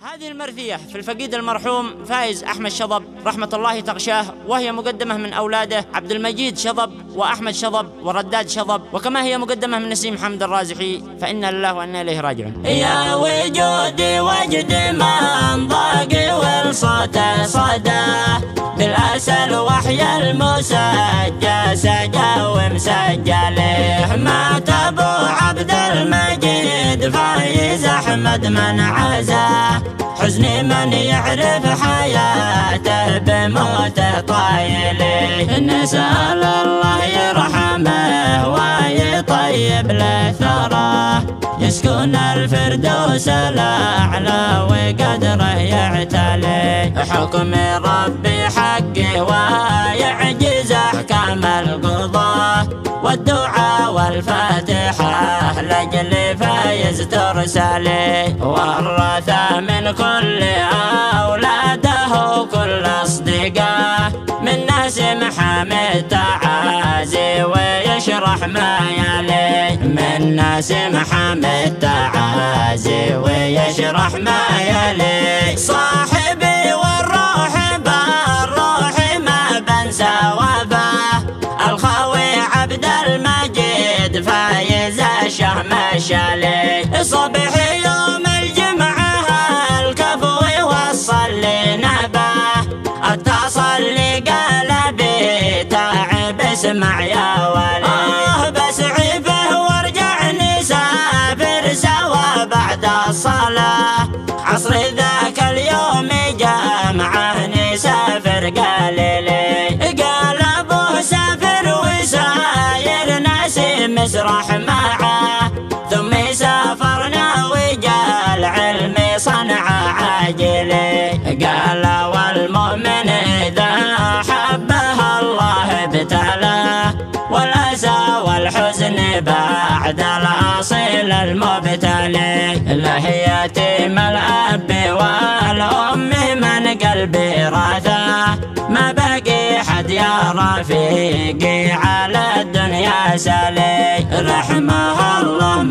هذه المرثية في الفقيد المرحوم فايز أحمد شضب رحمة الله تغشاه، وهي مقدمة من أولاده عبد المجيد شضب وأحمد شضب ورداد شضب، وكما هي مقدمة من نسيم حمد الرازحي، فإنا لله وإنا إليه راجعون. يا وجودي وجد من ضاقي والصوت صدى بالأسل وحي المسجى سجى ومسجله مات أبو عبد المجيد فايز أحمد من عزاه حزني من يعرف حياته بموته طايله نسأل الله يرحمه ويطيب له ثراه يسكن الفردوس الأعلى وقدره يعتلي حكم ربي حقي ويعجز أحكام القضاة والدعاء والفاتحة لأجل فايز ترسلي ورث من كل أولاده كل أصدقاه من ناس محمد تعازي ويشرح ما يلي من ناس محمد تعازي ويشرح ما يلي صاحبي والروح بالروح ما بنسى وفاه الخاوي عبد المجيد فايز الشهم الشالي صبح يوم الجمعة الكفو وصل لي نباه اتصل لي قلبي تعب اسمع يا ولي بسعفه وارجع نسافر سوا بعد الصلاة عصر ذاك اليوم جمعه نسافر قال لي قال ابوه سافر وساير ناس مسرح معه ثم سافرنا وجاء العلم صنع عاجلي قال والمؤمن إذا حبه الله ابتلاه والأسى والحزن بعد الأصيل المبتلي له يتيم الأب والأم من قلبي راثاه ما بقي حد يا رفيقي على الدنيا سلي رحمه الله